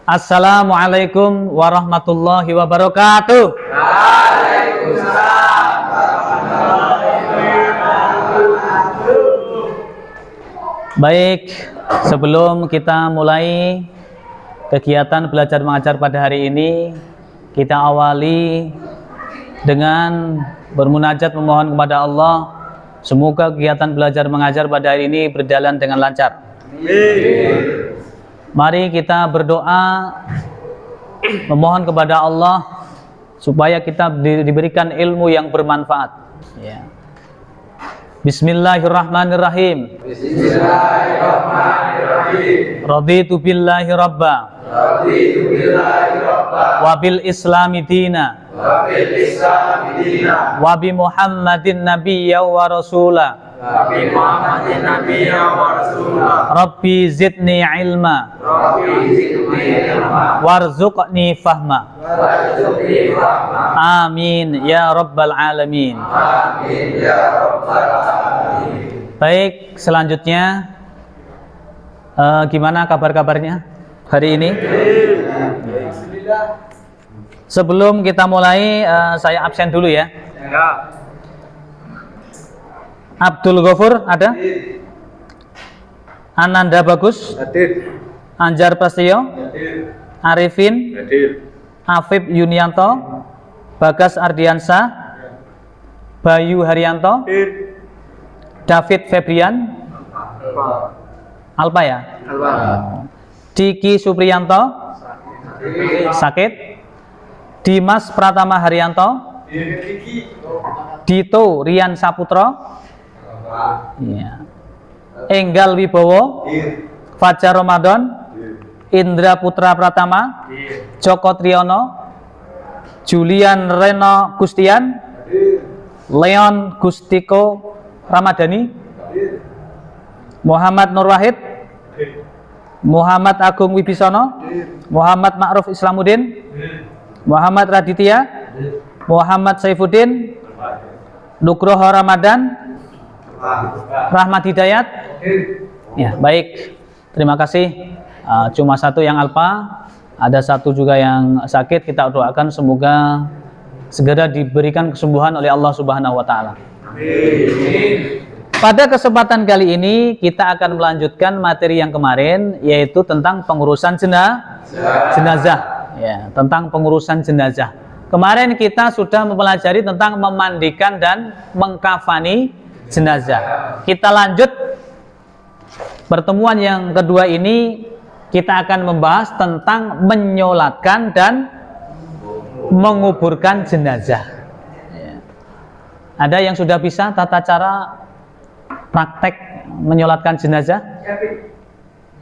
Assalamualaikum warahmatullahi wabarakatuh. Waalaikumsalam warahmatullahi wabarakatuh. Baik, sebelum kita mulai kegiatan belajar mengajar pada hari ini, kita awali dengan bermunajat memohon kepada Allah, semoga kegiatan belajar mengajar pada hari ini berjalan dengan lancar. Amin. Mari kita berdoa memohon kepada Allah supaya kita diberikan ilmu yang bermanfaat. Ya. Bismillahirrahmanirrahim. Bismillahirrahmanirrahim. Raditu billahi rabba. Raditu billahi rabba. Wa bil islami dina. Wa bil islami dina. Wa bi Muhammadin nabiyya wa rasula. Wa bi Muhammadin nabiyya wa rasula. Rabbi zidni ilma. Rabbi zidni ilma. Warzuqni fahma. Warzuqni fahma. Amin ya rabbal alamin. Amin ya rabbal alamin. Baik, selanjutnya gimana kabar-kabarnya hari ini? Sebelum kita mulai, saya absen dulu ya. Abdul Ghafur ada? Ananda Bagus? Hadir. Anjar Prasetyo? Hadir. Arifin? Hadir. Afif Yunianto? Bagas Ardiansa? Bayu Haryanto? Hadir. David Febrian? Alpa ya? Diki Supriyanto? Sakit? Dimas Pratama Haryanto? Dito Rian Saputro? Ya. Enggal Wibowo? Fajar Ramadan? Indra Putra Pratama? Joko Triyono? Julian Reno Gustian? Leon Gustiko Ramadhani? Muhammad Nur Wahid? Muhammad Agung Wibisono? Muhammad Ma'ruf Islamuddin? Muhammad Raditya? Muhammad Saifuddin? Nugroho Ramadan? Rahmat Hidayat? Ya, baik. Terima kasih. Cuma satu yang alpa, ada satu juga yang sakit. Kita doakan semoga segera diberikan kesembuhan oleh Allah Subhanahu wa taala. Amin. Pada kesempatan kali ini kita akan melanjutkan materi yang kemarin, yaitu tentang pengurusan jenazah. Ya, tentang pengurusan jenazah. Kemarin kita sudah mempelajari tentang memandikan dan mengkafani jenazah. Kita lanjut pertemuan yang kedua ini, kita akan membahas tentang menyolatkan dan menguburkan jenazah. Ya. Ada yang sudah bisa tata cara praktek menyolatkan jenazah?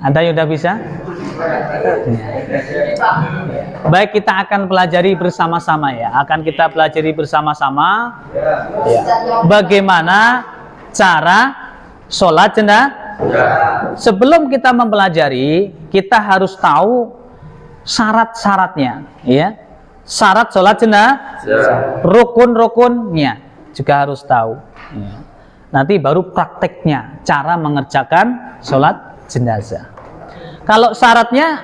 Ada yang sudah bisa? Baik, kita akan pelajari bersama-sama ya. Akan kita pelajari bersama-sama ya, bagaimana cara sholat jenazah. Sebelum kita mempelajari, kita harus tahu syarat-syaratnya ya. Syarat sholat jenazah, rukun-rukunnya juga harus tahu ya. Nanti baru prakteknya, cara mengerjakan sholat jenazah. Kalau syaratnya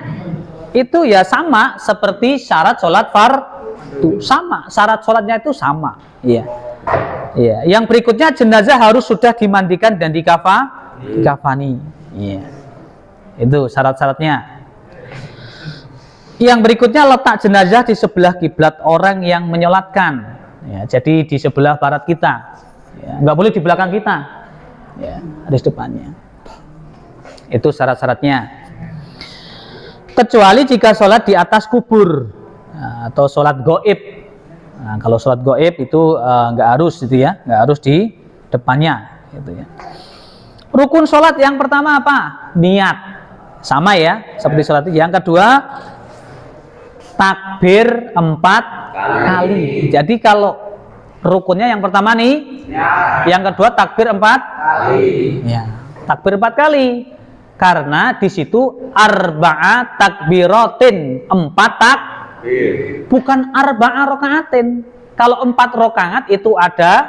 itu ya sama seperti syarat sholat fardu, sama, syarat sholatnya itu sama. Iya. Iya. Yang berikutnya, jenazah harus sudah dimandikan dan dikafani. Iya. Itu syarat-syaratnya. Yang berikutnya, letak jenazah di sebelah kiblat orang yang menyolatkan. Ya, jadi di sebelah barat kita. Ya, nggak boleh di belakang kita. Ya, harus depannya. Itu syarat-syaratnya. Kecuali jika sholat di atas kubur atau sholat goib. Nah, kalau sholat goib itu nggak harus gitu ya, nggak harus di depannya gitu ya. Rukun sholat yang pertama apa? Niat, sama ya seperti sholat. Yang kedua, takbir 4 kali. Jadi kalau rukunnya yang pertama nih, yang kedua takbir 4 kali. Ya, takbir 4 kali. Karena di situ arba'a takbiratin, 4 takbir, bukan arba'a rakaatin. Kalau 4 rakaat itu ada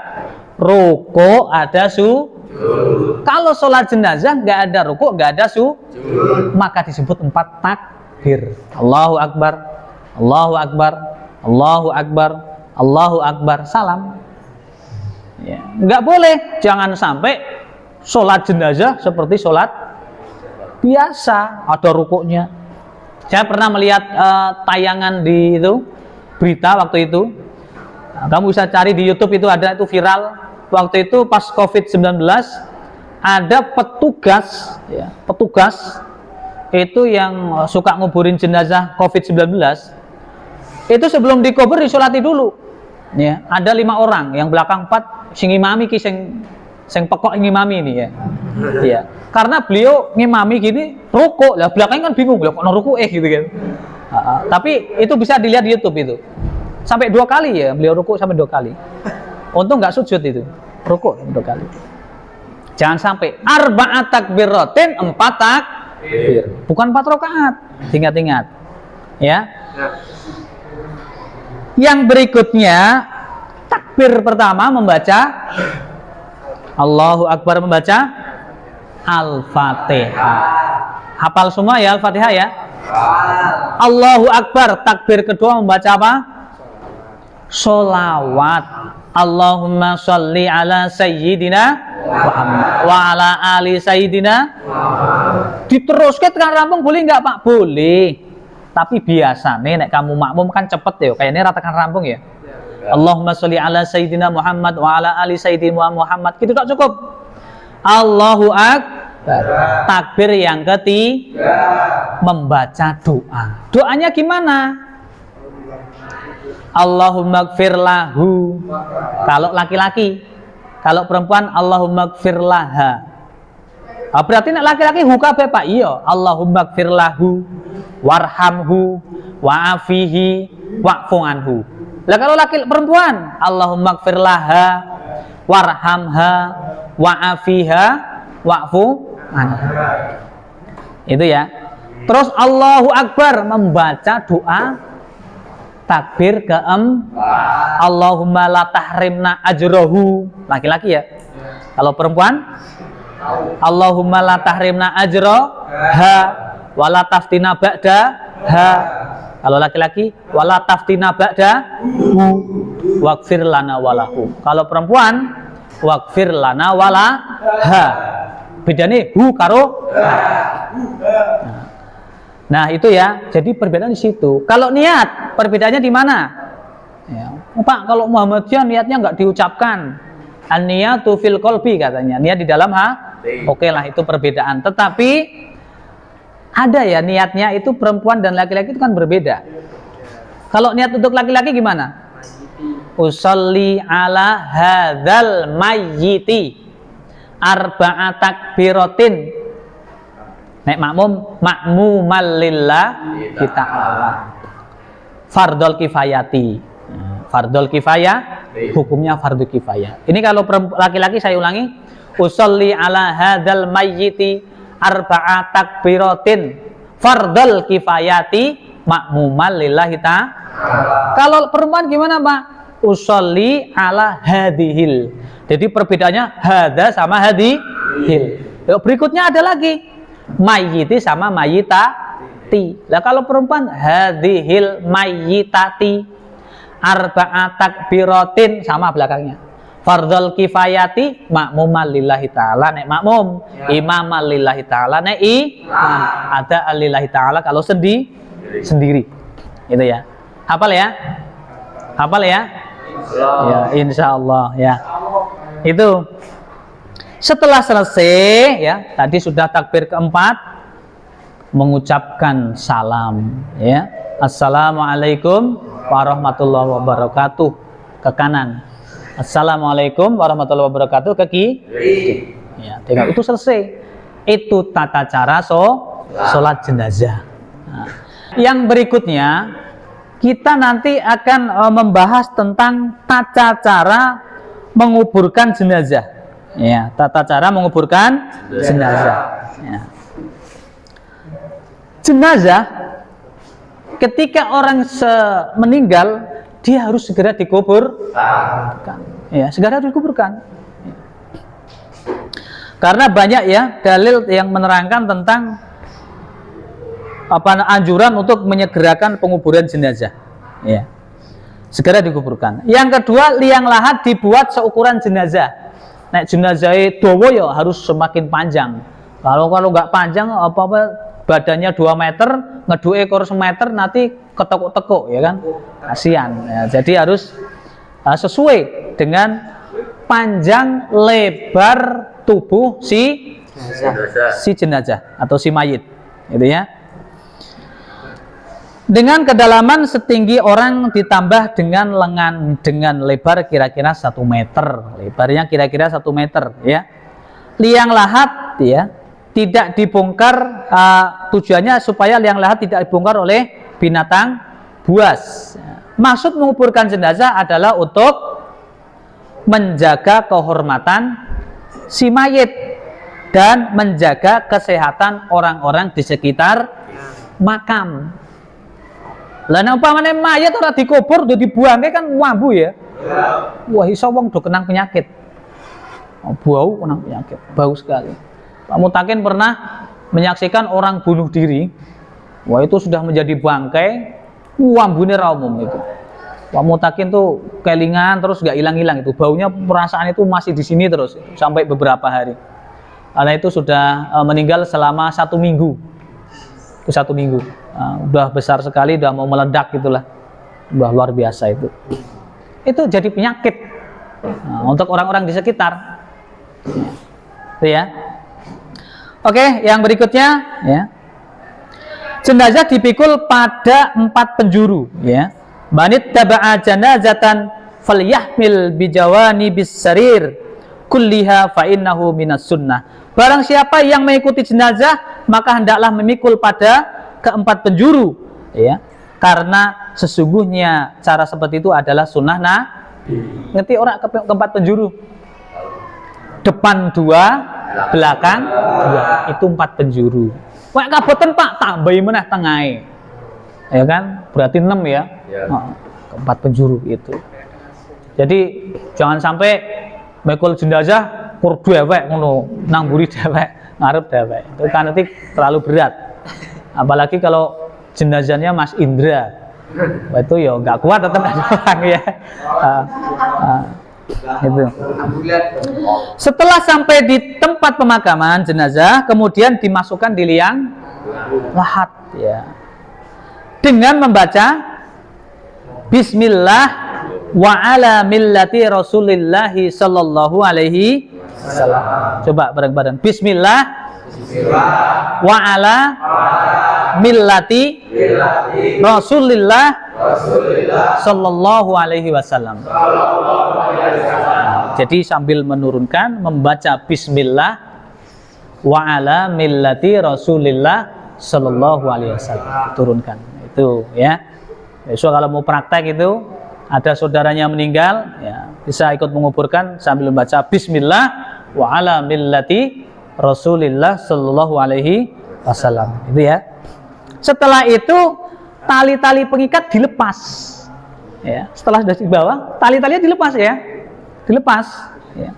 ruku, ada sujud. Kalau sholat jenazah nggak ada ruku, nggak ada sujud, maka disebut 4 takbir. takbir. Allahu Akbar, Allahu Akbar, Allahu Akbar, Allahu Akbar, salam. Ya, nggak boleh, jangan sampai sholat jenazah seperti sholat biasa, ada rukuknya. Saya pernah melihat tayangan di itu, berita waktu itu. Nah, kamu bisa cari di YouTube, itu ada, itu viral. Waktu itu pas COVID-19 ada petugas, ya, petugas itu yang suka nguburin jenazah COVID-19. Itu sebelum dikubur disolati dulu. Ya, ada 5 orang, yang belakang 4 sing imami ki sing pekok ngimami ini ya. Ya. Karena beliau ngimami gini rukuk, lah belakangnya kan bingung, lah kok rukuk gitu kan. Tapi itu bisa dilihat di YouTube itu. Sampai 2 kali ya, beliau rukuk sampai 2 kali. Untung nggak sujud itu. Rukuk 2 kali. Jangan sampai arba'at takbiratin, 4 takbir. Bukan 4 rakaat. Ingat-ingat. Ya. Yang berikutnya takbir pertama membaca Allahu Akbar, membaca Al-Fatihah. Hafal semua ya Al-Fatihah ya? Allahu Akbar. Takbir kedua membaca apa? Sholawat. Allahumma sholli ala sayyidina Muhammad wa ala ali sayyidina. Diteruskan tekan rampung boleh nggak Pak? Boleh. Tapi biasanya nek kamu makmum kan cepet ya, kayaknya ratakan rampung ya. Allahumma sholli ala sayyidina Muhammad wa ala ali sayyidina Muhammad. Gitu tak cukup. Allahu Akbar. Takbir yang ketiga membaca doa. Doanya gimana? Allahumma gfir lahu. Kalau laki-laki. Kalau perempuan Allahumma gfir laha. Berarti nek laki-laki hu kabeh Pak. Iya. Allahumma gfir lahu warhamhu wa'afihi wa'fu anhu. Lah kalau laki perempuan Allahumma gfir laha warhamha wa'afiha wa'fu anha. Itu ya. Terus Allahu Akbar membaca doa takbir keempat. Allahumma la tahrimna ajrohu. Laki-laki ya. Kalau perempuan Allahumma la tahrimna ajroha wala taftina ba'daha. Kalau laki-laki wala taftina ba'dahu waghfir lana walahu. Kalau perempuan waghfir lana walaha. Bedane hu karo ha. Nah, itu ya. Jadi perbedaan di situ. Kalau niat, perbedaannya di mana? Ya. Pak, kalau Muhammadiyah niatnya nggak diucapkan. An-niyatu fil qalbi katanya. Niat di dalam Oke lah, itu perbedaan. Tetapi ada ya niatnya itu perempuan dan laki-laki itu kan berbeda. Kalau niat untuk laki-laki gimana? Usolli ala hadzal mayyiti arba'at takbiratin. Nek makmum makmumal lillahi ta'ala. Fardhul kifayati. Fardhul kifayah hukumnya fardu kifayah. Ini kalau laki-laki saya ulangi, usolli ala hadzal mayyiti arba'at takbiratin fardhul kifayati makmumal lillahi ta'ala. Kalau perempuan gimana Pak? Usolli ala hadhil. Jadi perbedaannya hadza sama hadhil. Berikutnya ada lagi mayyiti sama mayyitati. Lah kalau perempuan hadhil mayyitati arba'at takbiratin sama belakangnya. Fardhul kifayati makmumal lillahi ta'ala. Nek makmum imamal lillahi ta'ala. Nek imam ada lillahi ta'ala kalau sendiri. Itu ya. Hafal ya? Hafal ya? Ya, insyaallah ya. Itu setelah selesai ya, tadi sudah takbir keempat, mengucapkan salam ya. Assalamualaikum warahmatullahi wabarakatuh ke kanan. Assalamualaikum warahmatullahi wabarakatuh ke kiri. Ya, tinggal itu selesai. Itu tata cara sholat jenazah. Nah, yang berikutnya kita nanti akan membahas tentang tata cara menguburkan jenazah. Ya, tata cara menguburkan jenazah. Ya. Jenazah ketika orang meninggal dia harus segera dikuburkan. Ya, segera dikuburkan. Ya. Karena banyak ya dalil yang menerangkan tentang anjuran untuk menyegerakan penguburan jenazah. Ya. Segera dikuburkan. Yang kedua, liang lahat dibuat seukuran jenazah. Nek jenazah dawa ya harus semakin panjang. Kalau nggak panjang badannya 2 meter, ngeduke kor semeter nanti ketekuk-tekuk ya kan. Kasihan. Ya, jadi harus sesuai dengan panjang lebar tubuh si jenazah atau si mayit, gitu ya. Dengan kedalaman setinggi orang ditambah dengan lengan dengan lebar kira-kira 1 meter, lebarnya kira-kira 1 meter, ya. Liang lahat, ya, tidak dibongkar, tujuannya supaya liang lahat tidak dibongkar oleh binatang buas. Maksud menguburkan jenazah adalah untuk menjaga kehormatan si mayit dan menjaga kesehatan orang-orang di sekitar makam. Lah nek umpamane mayit ora dikubur do dibuangke kan wambu ya. Wah, iso wong do kenang penyakit. Bau kenang penyakit, bau sekali. Pak Mutakin pernah menyaksikan orang bunuh diri. Wah, itu sudah menjadi bangkai, wambune ra umum itu. Pak Mutakin tuh kelingan terus gak hilang-hilang itu. Baunya, perasaan itu masih di sini terus sampai beberapa hari. Karena itu sudah meninggal selama 1 minggu. Itu 1 minggu. Udah besar sekali, udah mau meledak gitulah. Udah luar biasa itu. Itu jadi penyakit untuk orang-orang di sekitar. Itu ya. Oke, yang berikutnya ya. Jenazah dipikul pada 4 penjuru ya. Banit taba'a janazatan falyahmil bijawani bisarir kulliha fa innahu minas sunnah. Barang siapa yang mengikuti jenazah maka hendaklah memikul pada ke-4 penjuru ya. Karena sesungguhnya cara seperti itu adalah sunnah ngerti ora ke-4 penjuru? Depan 2, belakang 2. Itu 4 penjuru. Wah, kaboten Pak, tambahi meneh tengahe. Ya kan? Berarti 6 ya. Ke-4 penjuru itu. Jadi jangan sampai mekul jenazah kur dhewek ngono, nang mburi dhewek, ngarep dhewek. Itu kan nanti terlalu berat. Apalagi kalau jenazahnya Mas Indra. Itu ya enggak kuat tetap orang ya. Itu. Setelah sampai di tempat pemakaman jenazah, kemudian dimasukkan di liang lahat ya. Dengan membaca Bismillah wa ala millati Rasulillah sallallahu alaihi wasallam. Coba bareng-bareng. Bismillah wa ala millati Rasulillah sallallahu alaihi wasallam. Jadi sambil menurunkan membaca Bismillah wa ala millati Rasulillah sallallahu alaihi wasallam. Turunkan itu ya. Besok kalau mau praktek itu ada saudaranya meninggal ya, bisa ikut menguburkan sambil membaca Bismillah wa ala millati Rasulillah sallallahu alaihi wasallam. Itu ya. Setelah itu tali-tali pengikat dilepas. Ya, setelah sudah di bawah, tali-talinya dilepas ya. Dilepas ya.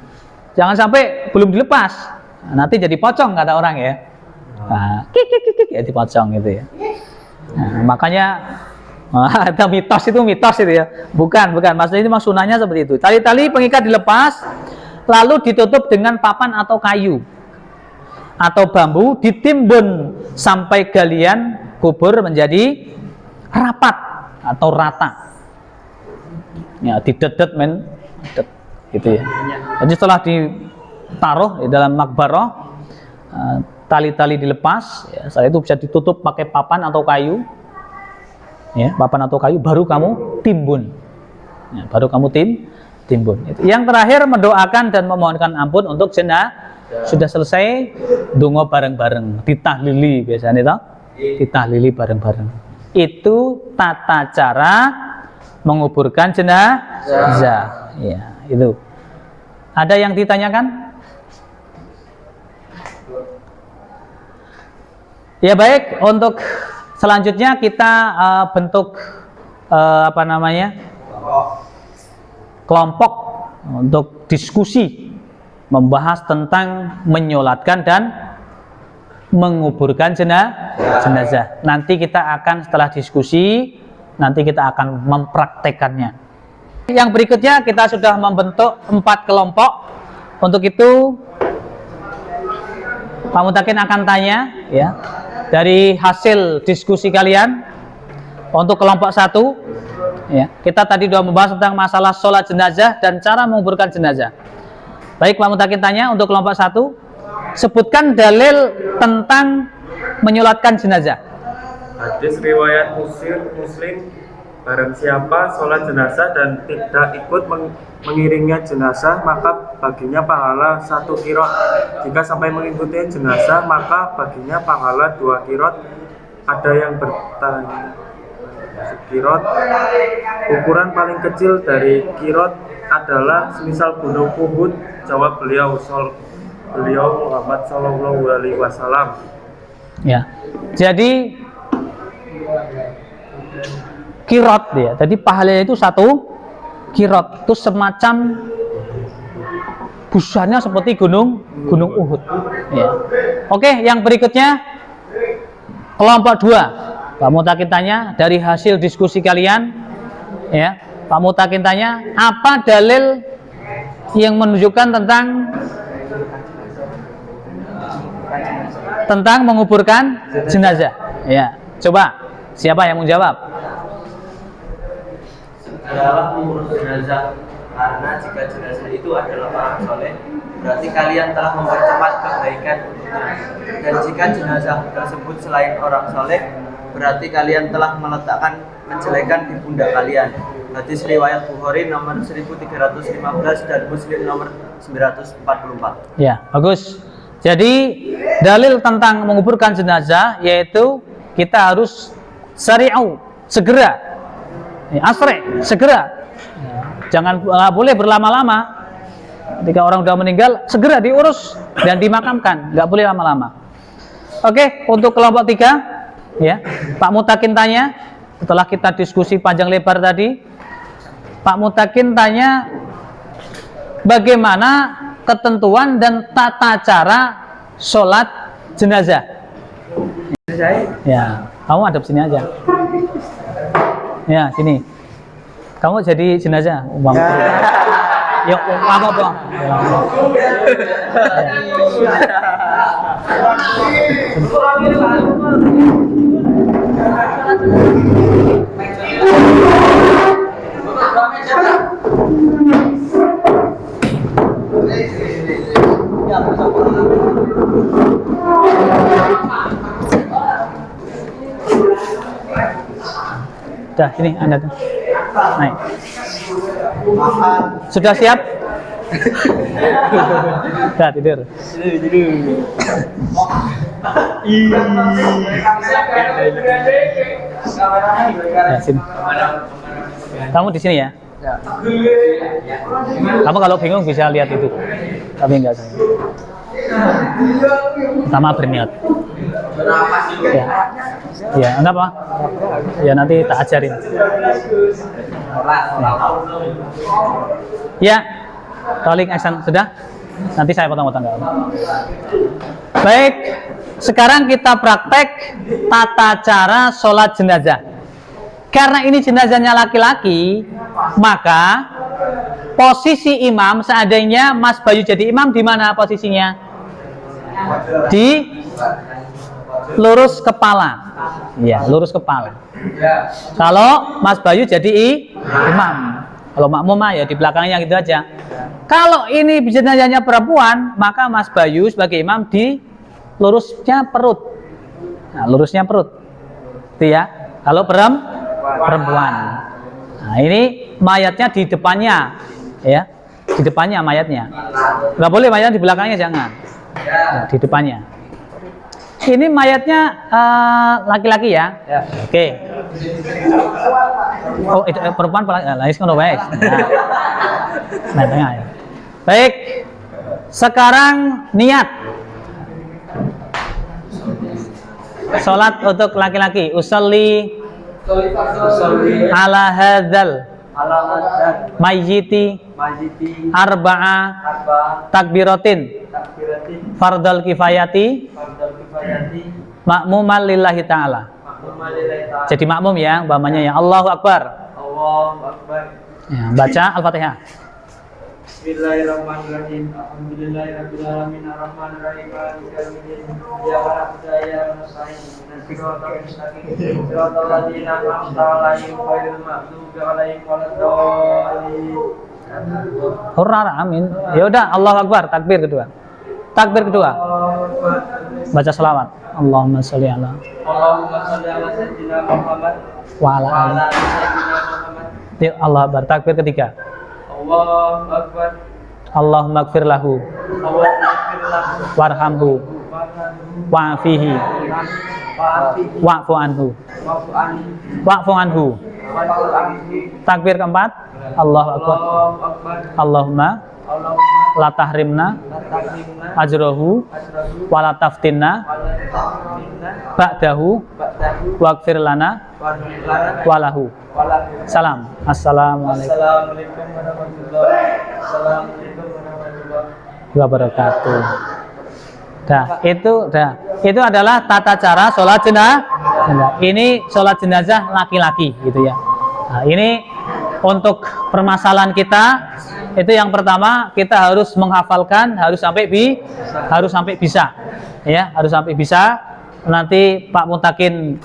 Jangan sampai belum dilepas. Nah, nanti jadi pocong kata orang ya. Nah, kik ya dipocong gitu ya. Nah, makanya ada mitos itu ya. Bukan. Maksudnya ini sunahnya seperti itu. Tali-tali pengikat dilepas, lalu ditutup dengan papan atau kayu atau bambu, ditimbun sampai galian kubur menjadi rapat atau rata. Ya, didedet gitu ya. Jadi setelah ditaruh di dalam makbarah, tali-tali dilepas, ya, setelah itu bisa ditutup pakai papan atau kayu. Ya, papan atau kayu baru kamu timbun. Ya, baru kamu timbun. Yang terakhir mendoakan dan memohonkan ampun untuk jenazah. Sudah selesai donga bareng-bareng, ditahlili biasanya itu. Ditahlili bareng-bareng. Itu tata cara menguburkan jenazah. Ya, itu. Ada yang ditanyakan? Ya baik, untuk selanjutnya kita bentuk kelompok untuk diskusi membahas tentang menyolatkan dan menguburkan jenazah. Nanti kita akan setelah diskusi, nanti kita akan mempraktekannya. Yang berikutnya kita sudah membentuk 4 kelompok. Untuk itu Pak Mutakin akan tanya ya dari hasil diskusi kalian. Untuk kelompok 1 ya, kita tadi sudah membahas tentang masalah sholat jenazah dan cara menguburkan jenazah. Baik, Pak Mutakin tanya untuk kelompok 1, sebutkan dalil tentang menyolatkan jenazah. Hadis riwayat Muslim, barang siapa sholat jenazah dan tidak ikut mengiringnya jenazah, maka baginya pahala 1 qirot. Jika sampai mengikuti jenazah, maka baginya pahala 2 qirot. Ada yang bertanya, qirot, ukuran paling kecil dari qirot adalah semisal gunung Uhud. Jawab beliau Muhammad Shallallahu Alaihi Wasallam. Ya, jadi qirot ya. Jadi pahalanya itu 1 qirot, itu semacam besarnya seperti gunung Uhud. Ya. Oke, yang berikutnya kelompok 2. Pak Mutakin tanya dari hasil diskusi kalian, ya. Pak Mutakin tanya apa dalil yang menunjukkan tentang menguburkan jenazah. Ya, coba siapa yang mau jawab? Adalah mengurus jenazah, karena jika jenazah itu adalah orang soleh, berarti kalian telah mempercepat kebaikan untuknya. Dan jika jenazah tersebut selain orang soleh, berarti kalian telah meletakkan kejelekan di pundak kalian. Hadis riwayat Bukhari nomor 1315 dan Muslim nomor 944. Ya, bagus. Jadi dalil tentang menguburkan jenazah yaitu kita harus syari'u, segera. Asri, segera. Jangan boleh berlama-lama. Ketika orang sudah meninggal, segera diurus dan dimakamkan, nggak boleh lama-lama. Oke, untuk kelompok 3 ya, Pak Mutakin tanya setelah kita diskusi panjang lebar tadi, Pak Mutakin tanya bagaimana ketentuan dan tata cara sholat jenazah. Ya, kamu hadap sini aja. Ya, sini. Kamu jadi jenazah. Yuk, apa dong? Dah, sini Anda tuh. Naik. Sudah siap? Dah, tidur. Ya, sini. Kamu di sini ya? Kamu kalau bingung bisa lihat itu, tapi enggak saya. Pertama berniat. Ya, ya, enggak apa? Ya nanti tak ajarin. Ya, rolling action sudah. Nanti saya potong-potong. Baik, sekarang kita praktek tata cara sholat jenazah. Karena ini jenazahnya laki-laki, maka posisi imam seandainya Mas Bayu jadi imam di mana posisinya? Di lurus kepala. Ya, lurus kepala. Kalau Mas Bayu jadi imam, kalau makmum ya di belakangnya gitu aja. Kalau ini jenazahnya perempuan, maka Mas Bayu sebagai imam di lurusnya perut. Nah, lurusnya perut. Itu ya. Kalau perempuan. Nah, ini mayatnya di depannya, ya. Di depannya mayatnya. Nggak boleh mayatnya di belakangnya, jangan. Nah, di depannya. Ini mayatnya laki-laki ya. Oke. Oh, itu perempuan lais kan baik. Nah, tengah ya. Baik. Sekarang niat. Salat untuk laki-laki. Usolli ala hadzal mayyiti arba'a takbiratin fardal kifayati Makmuman lillahi ta'ala. Jadi makmum ya, umpamanya ya Allahu Akbar. Allahu Akbar. Ya, baca Al-Fatihah. Bismillahirrahmanirrahim. Alhamdulillahirabbil alamin arrahmanir rahim maliki yaumiddin. Iyyaka na'budu wa iyyaka nasta'in. Ihdinas siratal mustaqim. Siratal ladzina an'amta 'alaihim ghairil maghdubi 'alaihim waladdallin. Hurra amin. Ya udah Allahu Akbar, takbir kedua. Takbir kedua. Baca selawat. Allahumma sholli ala Allahumma sholli ala sayyidina Muhammad wa ala wa ali. ala ali sayyidina Muhammad. Ya Allah Akbar, takbir ketiga. Allahu Akbar. Allahumma ighfir lahu Allahumma ighfir lahu warhamhu wa'afihi wa'afihi wa'fu anhu wa'fu anhu wa'fu anhu. wa'fu anhu. Takbir keempat. Allahu Akbar. Allahu Akbar. Allahumma Allahumma la tahrimna la tahrimna ajrahu ajrahu wa la taftinna wa la tahrimna ba'dahu ba'dahu waghfir lana waghfir lana walahu. wa lahu. Salam. Assalamualaikum Assalamualaikum warahmatullahi Assalamualaikum warahmatullahi wabarakatuh. Itu adalah tata cara sholat jenazah. Ini sholat jenazah laki-laki gitu ya. Nah, ini untuk permasalahan kita itu yang pertama kita harus menghafalkan, harus sampai bisa ya, harus sampai bisa. Nanti Pak Mutakin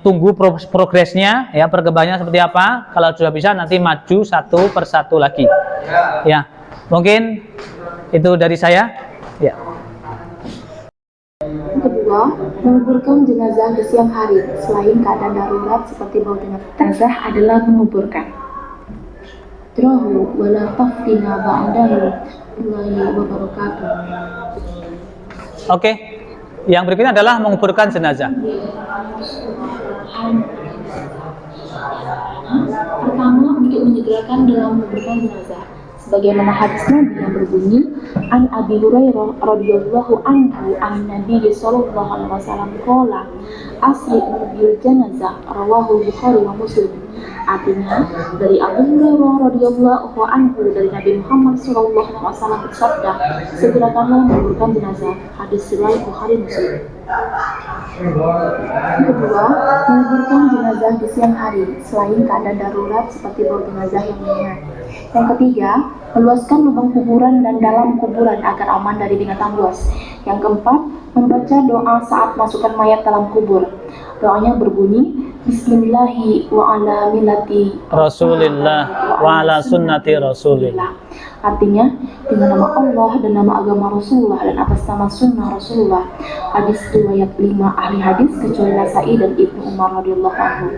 tunggu progresnya ya, perkembangannya seperti apa. Kalau sudah bisa nanti maju satu persatu lagi ya. Mungkin itu dari saya ya. Kedua, menguburkan jenazah di siang hari selain keadaan darurat seperti bau jenazah adalah menguburkan. Drahu wala taftina ba'dahu Allahi wa barakatuh. Oke. Yang berikutnya adalah menguburkan jenazah. Pertama, untuk menyegerakan dalam menguburkan jenazah. Sebagaimana hadis Nabi yang berbunyi, An Abi Hurairah radhiyallahu anhu an Nabi sallallahu alaihi wasallam qala asri'u bil janazah rawahu Bukhari wa Muslim. Artinya, dari Abu Hurairah radhiyallahu anhu dari Nabi Muhammad sallallahu alaihi wasallam bersabda, segerakanlah menguburkan jenazah. Hadis riwayat Bukhari Muslim. Yang kedua, menguburkan jenazah di siang hari selain keadaan darurat seperti bau jenazah yang menyengat. Yang ketiga, meluaskan lubang kuburan dan dalam kuburan agar aman dari binatang buas. Yang keempat, membaca doa saat masukkan mayat dalam kubur. Doanya berbunyi, Bismillahi wa ala millati Rasulillah wa ala sunnati Rasulillah. Artinya, dengan nama Allah dan nama agama Rasulullah dan atas nama sunnah Rasulullah. Hadis riwayat 5 ahli hadis kecuali Nasa'i dan Ibnu Umar radhiyallahu anhu.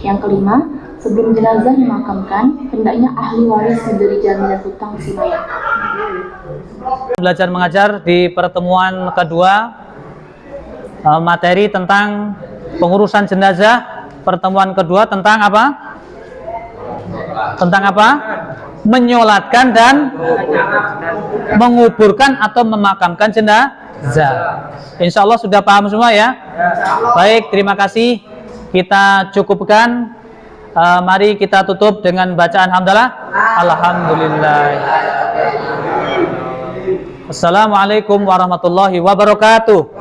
Yang kelima, sebelum jenazah dimakamkan, hendaknya ahli waris memberi jaminan hutang si mayat. Belajar mengajar di pertemuan kedua materi tentang pengurusan jenazah. Pertemuan kedua tentang apa? Tentang apa? Menyolatkan dan menguburkan atau memakamkan jenazah. Insya Allah sudah paham semua ya? Baik, terima kasih. Kita cukupkan. Mari kita tutup dengan bacaan hamdalah. Alhamdulillah. Assalamualaikum warahmatullahi wabarakatuh.